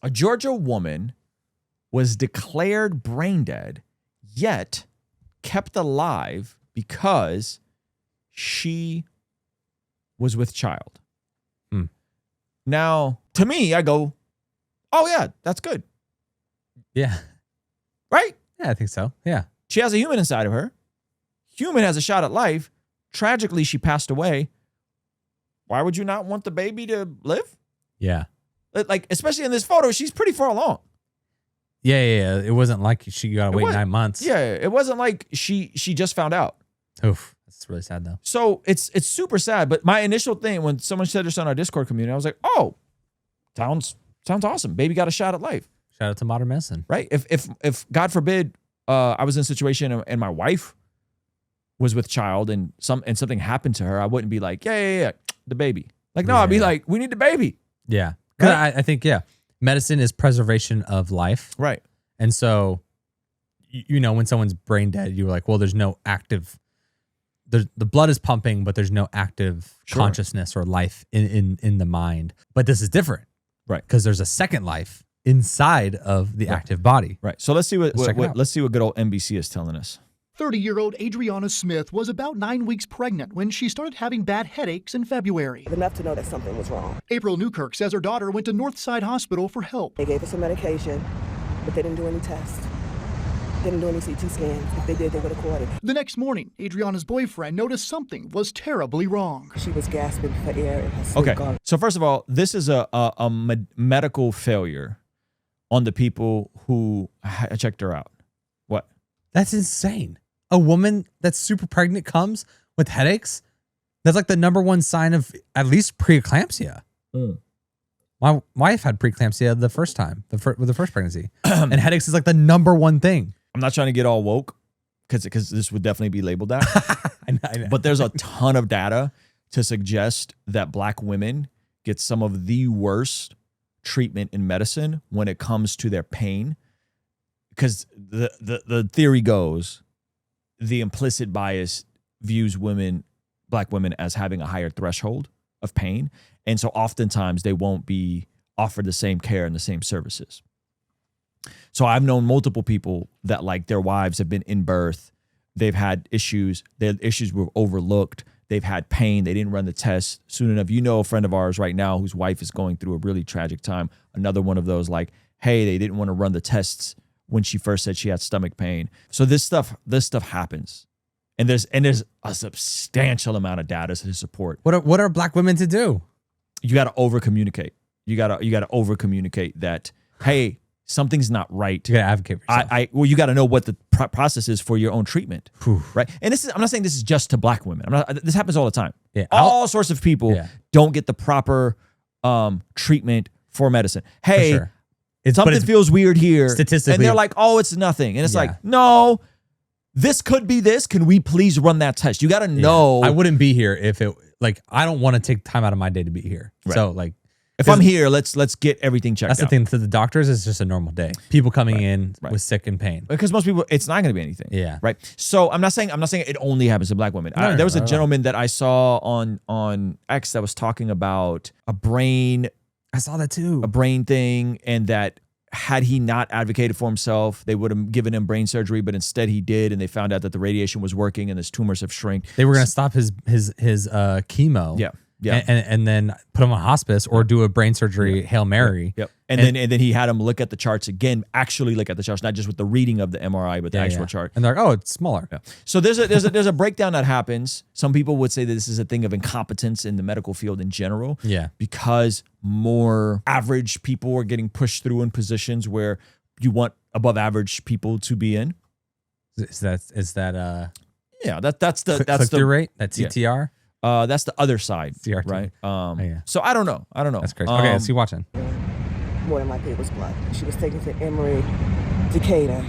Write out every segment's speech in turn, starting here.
A Georgia woman was declared brain dead, yet kept alive because she was with child. Now, to me, I go, oh yeah, that's good. Yeah. Right? Yeah, I think so. Yeah. She has a human inside of her. Human has a shot at life. Tragically, she passed away. Why would you not want the baby to live? Yeah. Like, especially in this photo, she's pretty far along. Yeah. It wasn't like she got to wait 9 months. Yeah, it wasn't like she just found out. Oof. That's really sad, though. So it's super sad. But my initial thing when someone said this on our Discord community, I was like, oh, sounds awesome. Baby got a shot at life. Shout out to modern medicine. Right? If God forbid, I was in a situation and my wife was with child and something happened to her, I wouldn't be like, yeah, the baby. Like, no, I'd be like, we need the baby. Yeah. Because I think, medicine is preservation of life. Right. And so, you know, when someone's brain dead, you're like, well, there's no active, the blood is pumping, but there's no active consciousness or life in the mind. But this is different. Right. Because there's a second life inside of the active body. Right. So let's see what good old NBC is telling us. 30-year-old Adriana Smith was about 9 weeks pregnant when she started having bad headaches in February. Enough to know that something was wrong. April Newkirk says her daughter went to Northside Hospital for help. They gave her some medication, but they didn't do any tests. They didn't do any CT scans. If they did, they would have caught it. The next morning, Adriana's boyfriend noticed something was terribly wrong. She was gasping for air in her sleep. Okay. So first of all, this is a medical failure on the people who checked her out. What? That's insane. A woman that's super pregnant comes with headaches. That's like the #1 sign of at least preeclampsia. My wife had preeclampsia the first time, with the first pregnancy. And headaches is like the #1 thing. I'm not trying to get all woke because this would definitely be labeled that. I know. But there's a ton of data to suggest that Black women get some of the worst treatment in medicine when it comes to their pain. Because the theory goes, the implicit bias views Black women as having a higher threshold of pain. And so oftentimes they won't be offered the same care and the same services. So I've known multiple people that like their wives have been in birth. They've had issues. Their issues were overlooked. They've had pain. They didn't run the test soon enough. You know, a friend of ours right now whose wife is going through a really tragic time. Another one of those like, hey, they didn't want to run the tests when she first said she had stomach pain. So this stuff happens. And there's a substantial amount of data to support. What are Black women to do? You got to over communicate. You got to over communicate that, hey, something's not right. You got to advocate for yourself. Well, you got to know what the process is for your own treatment. Right. And I'm not saying this is just to Black women. This happens all the time. Yeah. All sorts of people don't get the proper treatment for medicine. Hey, something feels weird here. Statistically. And they're like, oh, it's nothing. And it's like, no, this could be this. Can we please run that test? You got to know. I wouldn't be here if it, like, I don't want to take time out of my day to be here. Right. So, like, if I'm here, let's get everything checked out. That's the thing. To the doctors, it's just a normal day. People coming in with sick and pain. Because most people, it's not going to be anything. Yeah. Right. So I'm not saying it only happens to Black women. There was a gentleman that I saw on X that was talking about a brain. I saw that too. A brain thing, and that had he not advocated for himself, they would have given him brain surgery, but instead he did, and they found out that the radiation was working and his tumors have shrunk. They were going to stop his chemo. Yeah. And then put him on hospice or do a brain surgery Hail Mary. Yep. And then he had him look at the charts again, actually look at the charts, not just with the reading of the MRI, but the actual chart. And they're like, oh, it's smaller. Yeah. So there's a breakdown that happens. Some people would say that this is a thing of incompetence in the medical field in general. Yeah. Because more average people are getting pushed through in positions where you want above average people to be in. Is that yeah, that's the click-through rate? That CTR? That's the other side, CRT. Right? So I don't know. That's crazy. Okay, let's keep watching. More than likely it was blood. She was taken to Emory, Decatur,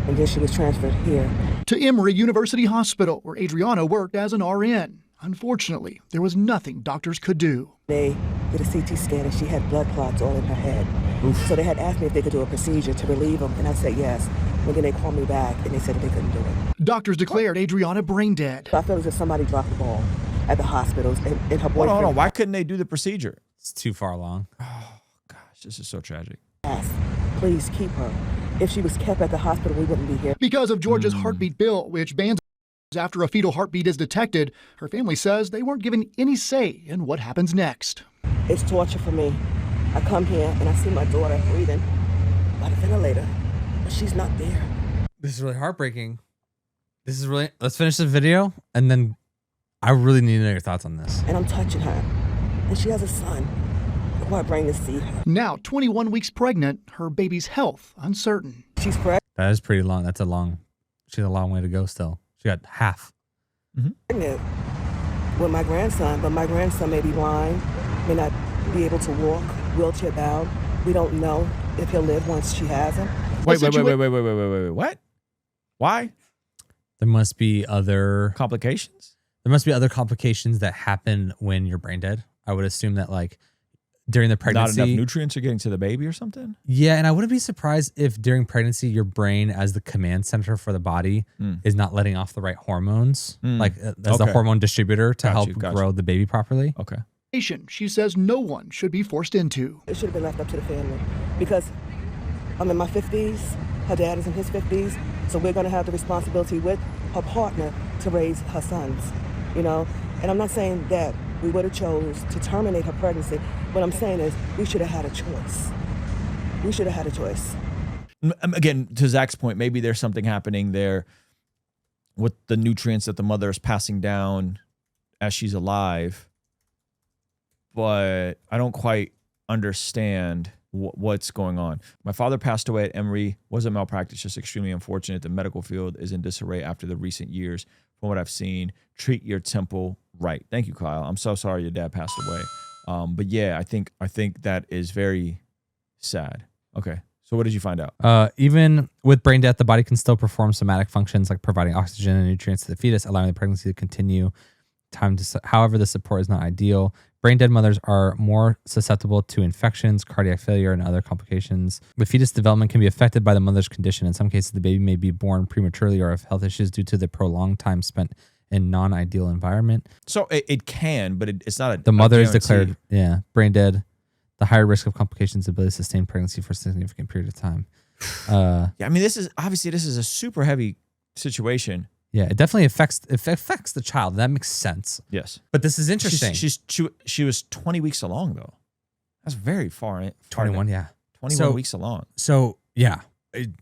and then she was transferred here. To Emory University Hospital, where Adriana worked as an RN. Unfortunately, there was nothing doctors could do. They did a CT scan and she had blood clots all in her head. Oof. So they had asked me if they could do a procedure to relieve them, and I said yes. And then they called me back and they said that they couldn't do it. Doctors declared Adriana brain dead. I feel as if somebody dropped the ball at the hospitals, and her boyfriend. Hold on. Why couldn't they do the procedure? It's too far along. Oh gosh, this is so tragic. asked, please keep her. If she was kept at the hospital, we wouldn't be here. Because of Georgia's heartbeat bill, which bans after a fetal heartbeat is detected, her family says they weren't given any say in what happens next. It's torture for me. I come here and I see my daughter breathing by the ventilator, but she's not there. This is really heartbreaking. This is really, let's finish the video and then I really need to know your thoughts on this. And I'm touching her, and she has a son who I bring to see her. Now, 21 weeks pregnant, her baby's health uncertain. She's pregnant. That is pretty long. She has a long way to go still. She got half. With my grandson, but my grandson may be blind, may not be able to walk, wheelchair bound. We don't know if he'll live once she has him. Wait. What? Why? There must be other Complications? complications that happen when you're brain dead. I would assume that like during the pregnancy, Not enough nutrients are getting to the baby or something? yeah, and I wouldn't be surprised if during pregnancy your brain, as the command center for the body, is not letting off the right hormones, like as the hormone distributor to help grow the baby properly. Okay. She says no one should be forced into. It should have been left up to the family because I'm in my 50s, her dad is in his 50s, so we're going to have the responsibility with her partner to raise her sons, you know? And I'm not saying that we would have chose to terminate her pregnancy. What I'm saying is we should have had a choice. We should have had a choice. Again, to Zach's point, maybe there's something happening there with the nutrients that the mother is passing down as she's alive, but I don't quite understand what's going on. My father passed away at Emory. Wasn't malpractice, just extremely unfortunate. The medical field is in disarray after the recent years. From what I've seen, treat your temple right. Thank you, Kyle. I'm so sorry your dad passed away. But yeah, I think that is very sad. Okay. So what did you find out? Even with brain death, the body can still perform somatic functions like providing oxygen and nutrients to the fetus, allowing the pregnancy to continue. However, the support is not ideal. Brain dead mothers are more susceptible to infections, cardiac failure, and other complications. The fetus development can be affected by the mother's condition. In some cases, the baby may be born prematurely or have health issues due to the prolonged time spent in non-ideal environment. So it can, but it's not the mother is declared brain dead. The higher risk of complications, ability to sustain pregnancy for a significant period of time. Yeah, I mean, this is a super heavy situation. Yeah, it definitely affects the child. That makes sense. Yes, but this is interesting. She was 20 weeks along though. That's very far. 21, yeah, 21 weeks along. So yeah,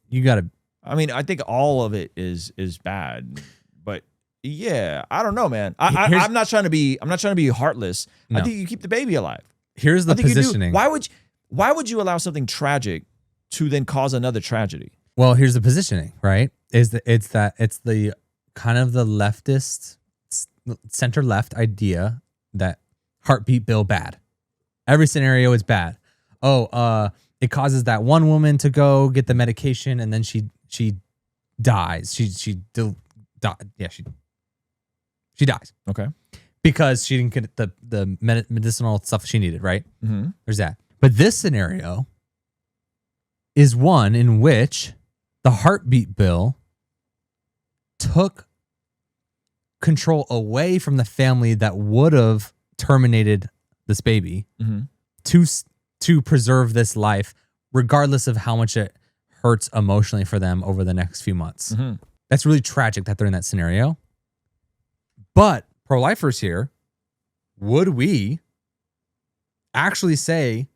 you got to. I mean, I think all of it is bad, but yeah, I don't know, man. I'm not trying to be heartless. No. I think you keep the baby alive. Here's the positioning. Why would you allow something tragic to then cause another tragedy? Well, here's the positioning, right? It's the kind of the leftist, center left idea that heartbeat bill bad. Every scenario is bad. It causes that one woman to go get the medication and then she dies. She dies. Okay. Because she didn't get the medicinal stuff she needed, right? Mm-hmm. There's that. But this scenario is one in which the heartbeat bill took control away from the family that would have terminated this baby to preserve this life, regardless of how much it hurts emotionally for them over the next few months. Mm-hmm. That's really tragic that they're in that scenario. But pro-lifers here, would we actually say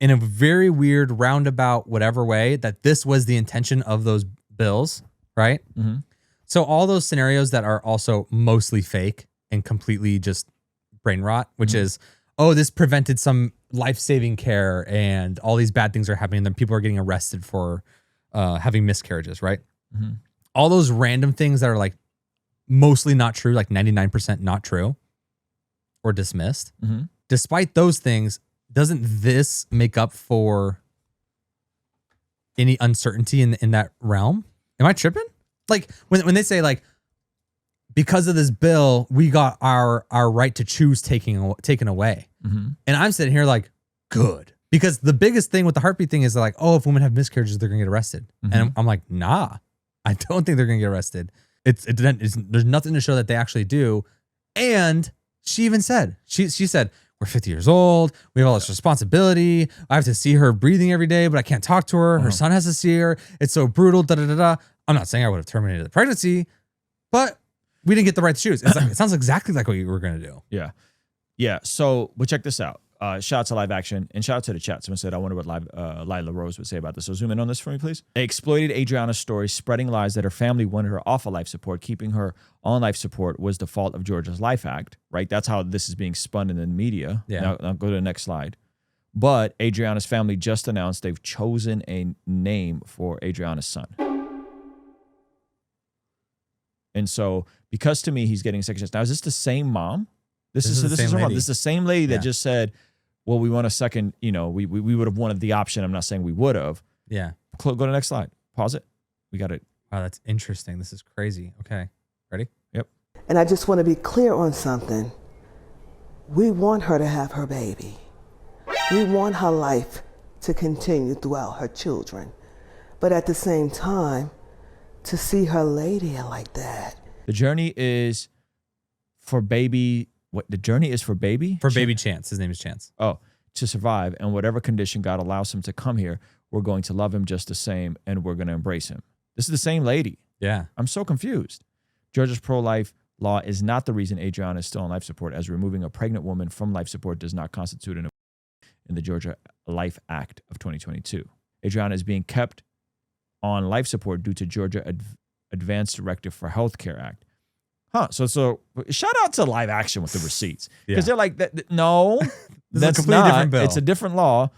in a very weird roundabout whatever way that this was the intention of those bills, right? Mm-hmm. So all those scenarios that are also mostly fake and completely just brain rot, which is, this prevented some life-saving care and all these bad things are happening. Then people are getting arrested for having miscarriages, right? Mm-hmm. All those random things that are like mostly not true, like 99% not true or dismissed. Mm-hmm. Despite those things, doesn't this make up for any uncertainty in that realm? Am I tripping? Like when they say like, because of this bill, we got our right to choose taken away. Mm-hmm. And I'm sitting here like, good. Because the biggest thing with the heartbeat thing is like, if women have miscarriages, they're gonna get arrested. Mm-hmm. And I'm like, nah, I don't think they're gonna get arrested. There's nothing to show that they actually do. And she even said, she said, we're 50 years old. We have all this responsibility. I have to see her breathing every day, but I can't talk to her. Her son has to see her. It's so brutal. Da da da da. I'm not saying I would have terminated the pregnancy, but we didn't get the right to choose. It sounds exactly like what you were going to do. Yeah. Yeah. So, but check this out. Shout out to Live Action and shout out to the chat. Someone said, I wonder what Lila Rose would say about this. So zoom in on this for me, please. They exploited Adriana's story, spreading lies that her family wanted her off of life support. Keeping her on life support was the fault of Georgia's Life Act, right? That's how this is being spun in the media. Yeah. Now go to the next slide. But Adriana's family just announced they've chosen a name for Adriana's son. And so, because to me, he's getting a second chance. Now, is this the same mom? This is her mom. This is the same lady that just said, well, we want a second, we would have wanted the option. I'm not saying we would have. Yeah. Go to the next slide. Pause it. We got it. Wow, that's interesting. This is crazy. Okay. Ready? Yep. And I just want to be clear on something. We want her to have her baby. We want her life to continue throughout her children. But at the same time, to see her lay there like that. The journey is for baby. What the journey is for baby? For baby Chance. His name is Chance. Oh, to survive. And whatever condition God allows him to come here, we're going to love him just the same and we're going to embrace him. This is the same lady. Yeah. I'm so confused. Georgia's pro-life law is not the reason Adriana is still on life support, as removing a pregnant woman from life support does not constitute an in the Georgia Life Act of 2022. Adriana is being kept on life support due to Georgia Advanced Directive for Healthcare Act. So shout out to Live Action with the receipts, because they're like, no, that's not. Different bill. It's a different law.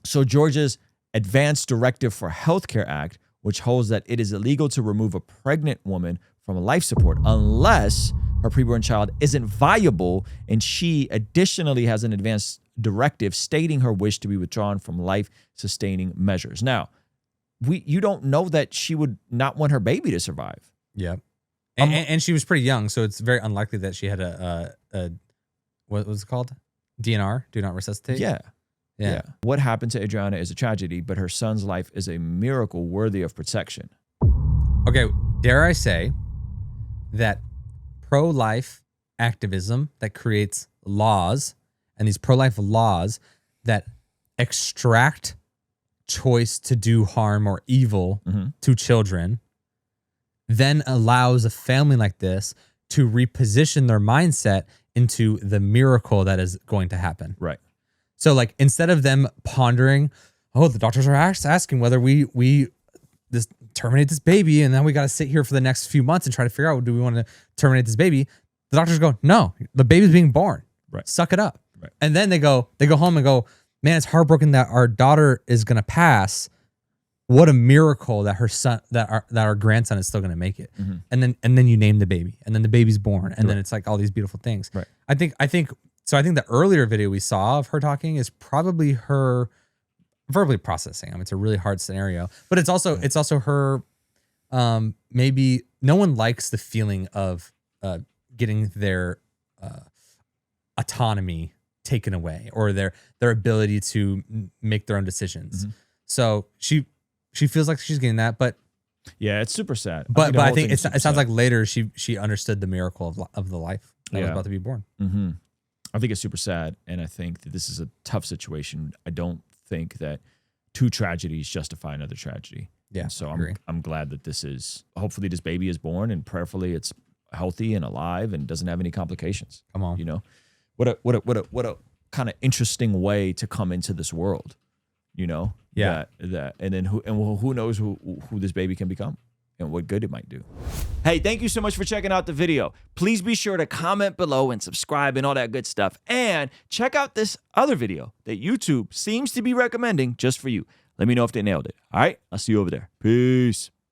So Georgia's Advanced Directive for Healthcare Act, which holds that it is illegal to remove a pregnant woman from life support unless her preborn child isn't viable, and she additionally has an advanced directive stating her wish to be withdrawn from life-sustaining measures. Now, you don't know that she would not want her baby to survive. Yeah. And she was pretty young, so it's very unlikely that she had a what was it called? DNR, do not resuscitate. Yeah. What happened to Adriana is a tragedy, but her son's life is a miracle worthy of protection. Okay, dare I say that pro-life activism that creates laws, and these pro-life laws that extract choice to do harm or evil to children, then allows a family like this to reposition their mindset into the miracle that is going to happen. Right. So like, instead of them pondering, oh, the doctors are asking whether we terminate this baby, and then we got to sit here for the next few months and try to figure out, do we want to terminate this baby? The doctors go, no, the baby's being born. Right. Suck it up. Right. And then they go home and go, man, it's heartbroken that our daughter is going to pass. What a miracle that her son, that our grandson is still going to make it. And then you name the baby, and then the baby's born, and then it's like all these beautiful things. Right. I think the earlier video we saw of her talking is probably her verbally processing. I mean, it's a really hard scenario, but it's also her. Maybe no one likes the feeling of getting their autonomy taken away, or their ability to make their own decisions. So she feels like she's getting that, but yeah, it's super sad. But I think it sounds like later she understood the miracle of the life that was about to be born. I think it's super sad, and I think that this is a tough situation. I don't think that two tragedies justify another tragedy. Yeah, and so I'm glad that hopefully this baby is born, and prayerfully it's healthy and alive and doesn't have any complications. Come on, what a kind of interesting way to come into this world. Yeah. And then who knows who this baby can become and what good it might do. Hey, thank you so much for checking out the video. Please be sure to comment below and subscribe and all that good stuff. And check out this other video that YouTube seems to be recommending just for you. Let me know if they nailed it. All right, I'll see you over there. Peace.